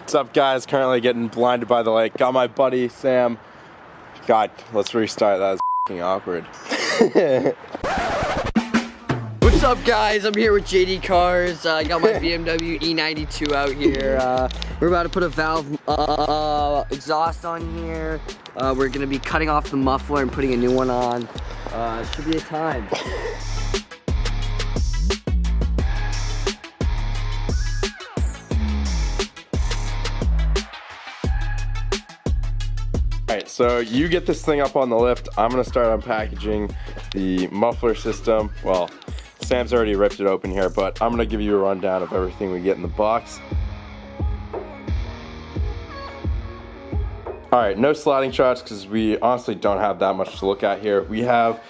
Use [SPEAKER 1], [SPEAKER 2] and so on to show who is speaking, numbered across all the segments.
[SPEAKER 1] What's up, guys? Currently getting blinded by the lake. Got my buddy Sam. God, let's restart. That was f***ing awkward.
[SPEAKER 2] What's up, guys? I'm here with JDCARS. I got my Bmw E92 out here. We're about to put a valve exhaust on here. We're gonna be cutting off the muffler and putting a new one on. Should be a time.
[SPEAKER 1] Alright, so you get this thing up on the lift. I'm gonna start unpackaging the muffler system. Well, Sam's already ripped it open here, but I'm gonna give you a rundown of everything we get in the box. Alright, no sliding shots because we honestly don't have that much to look at here. We have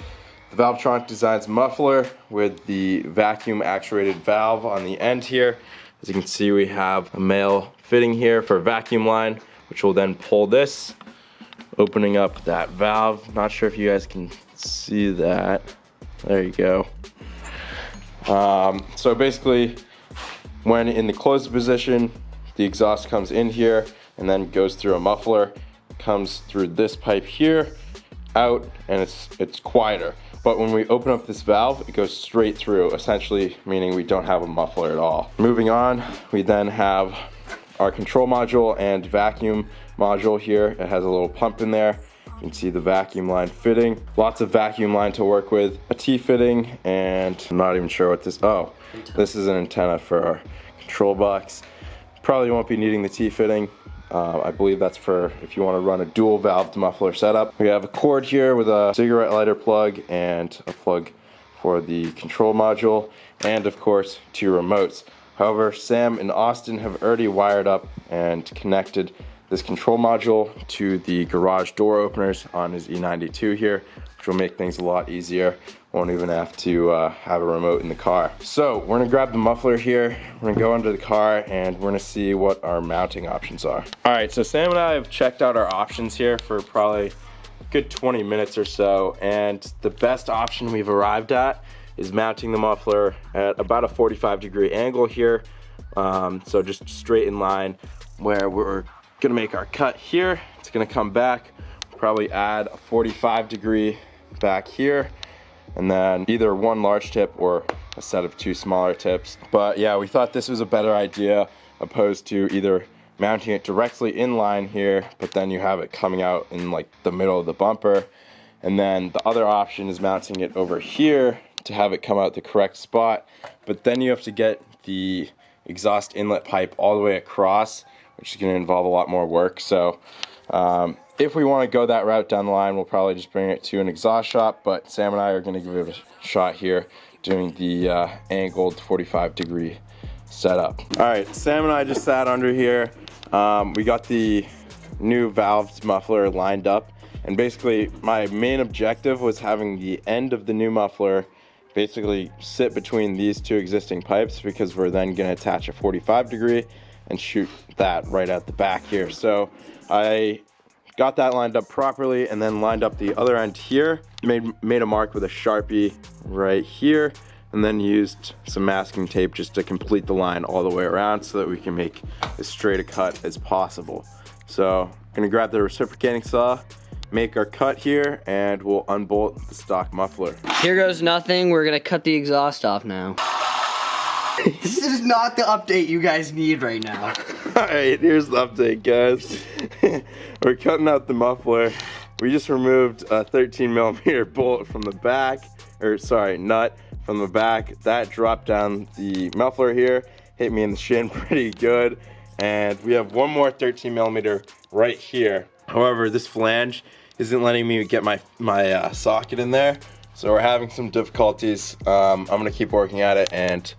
[SPEAKER 1] the Valvetronic Designs muffler with the vacuum actuated valve on the end here. As you can see, we have a male fitting here for vacuum line, which will then pull this, opening up that valve. Not sure if you guys can see that. There you go. So basically, when in the closed position, the exhaust comes in here and then goes through a muffler, comes through this pipe here, out, and it's quieter. But when we open up this valve, it goes straight through, essentially meaning we don't have a muffler at all. Moving on, we then have our control module and vacuum module here. It has a little pump in there. You can see the vacuum line fitting. Lots of vacuum line to work with. A T-fitting, and I'm not even sure what this, oh, this is an antenna for our control box. Probably won't be needing the T-fitting. I believe that's for if you want to run a dual valved muffler setup. We have a cord here with a cigarette lighter plug and a plug for the control module, and of course 2 remotes. However, Sam and Austin have already wired up and connected this control module to the garage door openers on his E92 here, which will make things a lot easier. Won't even have to have a remote in the car. So we're gonna grab the muffler here, we're gonna go under the car, and we're gonna see what our mounting options are. All right, so Sam and I have checked out our options here for probably a good 20 minutes or so, and the best option we've arrived at is mounting the muffler at about a 45-degree angle here. So just straight in line where we're gonna make our cut here. It's gonna come back, probably add a 45-degree back here, and then either one large tip or a set of 2 smaller tips. But yeah, we thought this was a better idea opposed to either mounting it directly in line here, but then you have it coming out in like the middle of the bumper. And then the other option is mounting it over here to have it come out the correct spot, but then you have to get the exhaust inlet pipe all the way across, which is going to involve a lot more work. So if we want to go that route down the line, we'll probably just bring it to an exhaust shop, but Sam and I are going to give it a shot here doing the angled 45-degree setup. All right, Sam and I just sat under here. We got the new valved muffler lined up, and basically my main objective was having the end of the new muffler basically sit between these 2 existing pipes, because we're then going to attach a 45-degree and shoot that right at the back here. So I got that lined up properly and then lined up the other end here, made a mark with a Sharpie right here, and then used some masking tape just to complete the line all the way around so that we can make as straight a cut as possible. So I'm gonna grab the reciprocating saw, make our cut here, and we'll unbolt the stock muffler.
[SPEAKER 2] Here goes nothing. We're gonna cut the exhaust off now. This is not the update you guys need right now.
[SPEAKER 1] Alright, here's the update, guys. We're cutting out the muffler. We just removed a 13mm bolt from the back, or sorry, nut from the back. That dropped down the muffler here, hit me in the shin pretty good. And we have one more 13mm right here. However, this flange isn't letting me get my socket in there, so we're having some difficulties. I'm gonna keep working at it and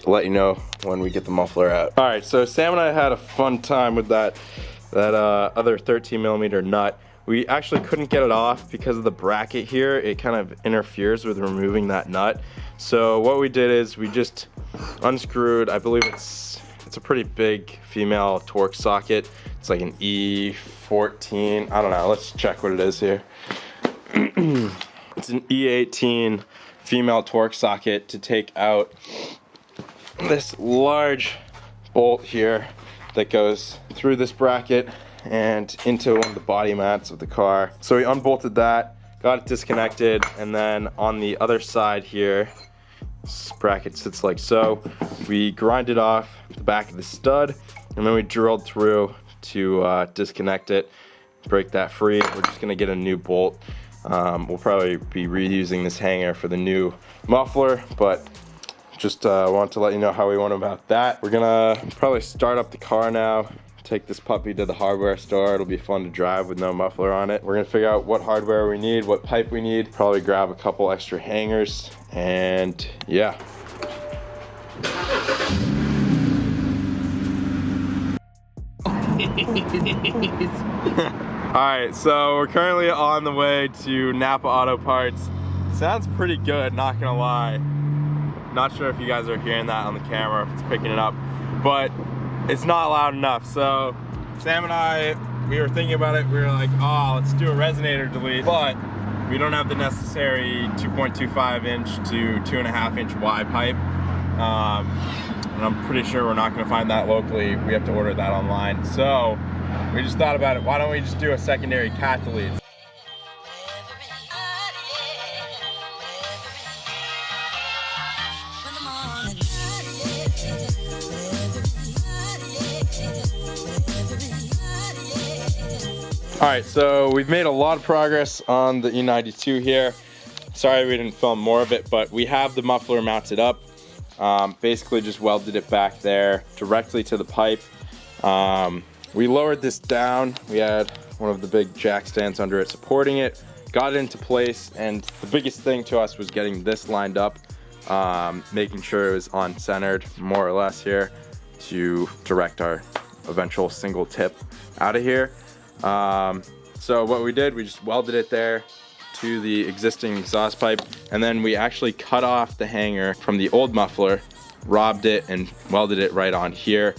[SPEAKER 1] let you know when we get the muffler out. All right, so Sam and I had a fun time with that other 13mm nut. We actually couldn't get it off because of the bracket here. It kind of interferes with removing that nut. So what we did is we just unscrewed, I believe it's a pretty big female torque socket. It's like an E14, I don't know, let's check what it is here. It's an E18 female torque socket to take out this large bolt here that goes through this bracket and into one of the body mats of the car. So we unbolted that, got it disconnected, and then on the other side here, this bracket sits like so. We grinded off the back of the stud, and then we drilled through to disconnect it, break that free. We're just gonna get a new bolt. We'll probably be reusing this hanger for the new muffler, but just want to let you know how we went about that. We're gonna probably start up the car now, take this puppy to the hardware store. It'll be fun to drive with no muffler on it. We're gonna figure out what hardware we need, what pipe we need, probably grab a couple extra hangers, and yeah. Alright, so we're currently on the way to Napa Auto Parts. Sounds pretty good, not gonna lie. Not sure if you guys are hearing that on the camera, if it's picking it up, but it's not loud enough. So Sam and I, we were thinking about it. We were like, oh, let's do a resonator delete, but we don't have the necessary 2.25 inch to 2.5 inch Y pipe. And I'm pretty sure we're not gonna find that locally. We have to order that online. So we just thought about it. Why don't we just do a secondary cat delete? Alright, so we've made a lot of progress on the E92 here. Sorry we didn't film more of it, but we have the muffler mounted up. Basically just welded it back there directly to the pipe. We lowered this down. We had one of the big jack stands under it supporting it, got it into place, and the biggest thing to us was getting this lined up, making sure it was on centered more or less here to direct our eventual single tip out of here. So what we did, we just welded it there to the existing exhaust pipe, and then we actually cut off the hanger from the old muffler, robbed it, and welded it right on here.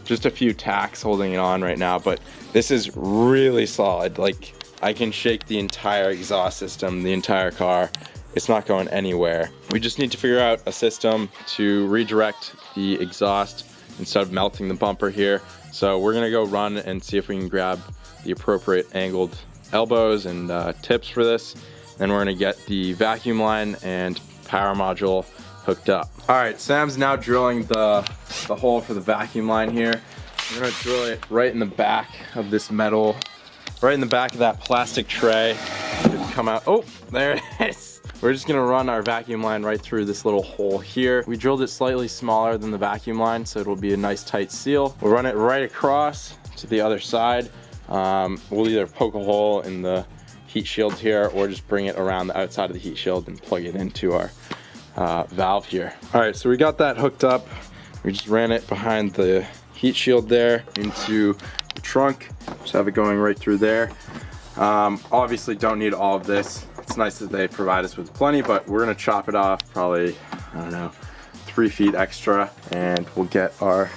[SPEAKER 1] Just a few tacks holding it on right now, but this is really solid. Like, I can shake the entire exhaust system, the entire car. It's not going anywhere. We just need to figure out a system to redirect the exhaust instead of melting the bumper here. So we're gonna go run and see if we can grab the appropriate angled elbows and tips for this. Then we're gonna get the vacuum line and power module hooked up. All right, Sam's now drilling the hole for the vacuum line here. We're gonna drill it right in the back of this metal, right in the back of that plastic tray. It'll come out, oh, there it is. We're just gonna run our vacuum line right through this little hole here. We drilled it slightly smaller than the vacuum line, so it'll be a nice tight seal. We'll run it right across to the other side. We'll either poke a hole in the heat shield here or just bring it around the outside of the heat shield and plug it into our valve here. All right, so we got that hooked up. We just ran it behind the heat shield there into the trunk. Just have it going right through there. Obviously don't need all of this. It's nice that they provide us with plenty, but we're gonna chop it off probably, I don't know, 3 feet extra, and we'll get our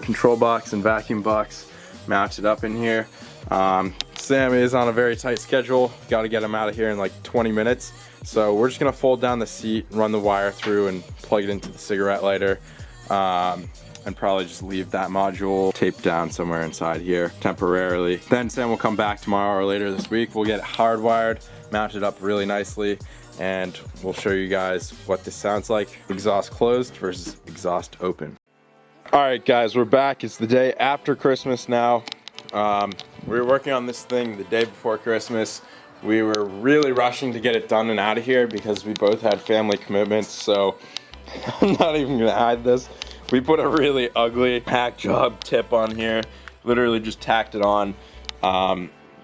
[SPEAKER 1] control box and vacuum box mounted up in here. Sam is on a very tight schedule. Got to get him out of here in like 20 minutes. So we're just gonna fold down the seat, run the wire through, and plug it into the cigarette lighter, and probably just leave that module taped down somewhere inside here temporarily. Then Sam will come back tomorrow or later this week. We'll get it hardwired, mounted up really nicely, and we'll show you guys what this sounds like. Exhaust closed versus exhaust open. All right, guys, we're back. It's the day after Christmas now. We were working on this thing the day before Christmas. We were really rushing to get it done and out of here because we both had family commitments, so I'm not even gonna hide this. We put a really ugly hack job tip on here, literally just tacked it on.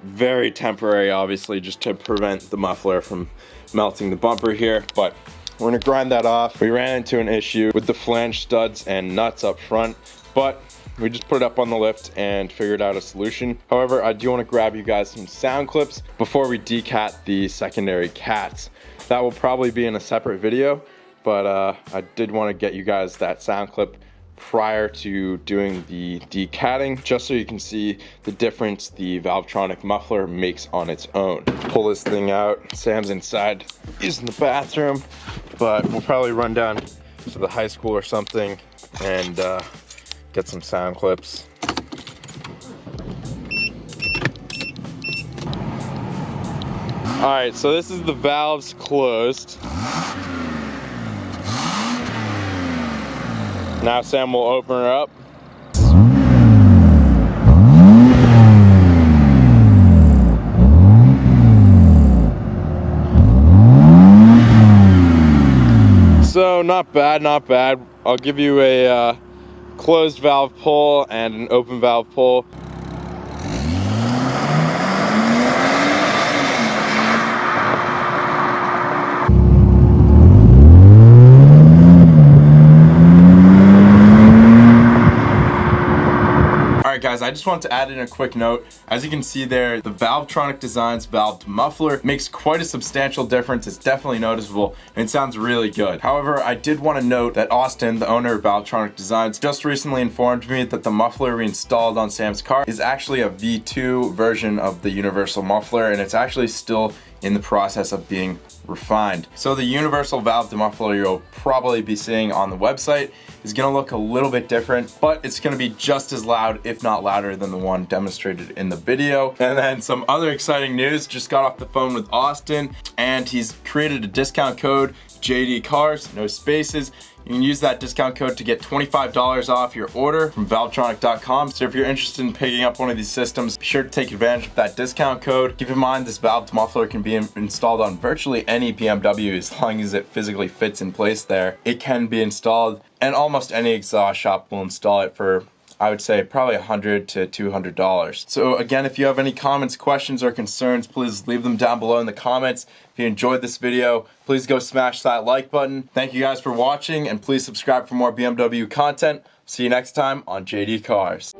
[SPEAKER 1] Very temporary, obviously, just to prevent the muffler from melting the bumper here, but we're gonna grind that off. We ran into an issue with the flange studs and nuts up front, but we just put it up on the lift and figured out a solution. However, I do want to grab you guys some sound clips before we decat the secondary cats. That will probably be in a separate video, but I did want to get you guys that sound clip prior to doing the decatting, just so you can see the difference the Valvetronic muffler makes on its own. Pull this thing out. Sam's inside, he's in the bathroom, but we'll probably run down to the high school or something and get some sound clips Alright, so this is the valves closed. Now Sam will open her up. So not bad, not bad. I'll give you a closed valve pull and an open valve pull. Alright guys, I just want to add in a quick note. As you can see there, the Valvetronic Designs valved muffler makes quite a substantial difference. It's definitely noticeable and it sounds really good. However, I did want to note that Austin, the owner of Valvetronic Designs, just recently informed me that the muffler we installed on Sam's car is actually a V2 version of the universal muffler, and it's actually still in the process of being refined. So the universal valve muffler you'll probably be seeing on the website is gonna look a little bit different, but it's gonna be just as loud, if not louder, than the one demonstrated in the video. And then some other exciting news, just got off the phone with Austin, and he's created a discount code, JDCARS, no spaces. You can use that discount code to get $25 off your order from Valvetronic.com. So if you're interested in picking up one of these systems, be sure to take advantage of that discount code. Keep in mind, this valved muffler can be installed on virtually any BMW as long as it physically fits in place there. It can be installed, and almost any exhaust shop will install it for, I would say, probably $100 to $200. So again, if you have any comments, questions, or concerns, please leave them down below in the comments. If you enjoyed this video, please go smash that like button. Thank you guys for watching, and please subscribe for more BMW content. See you next time on JD Cars.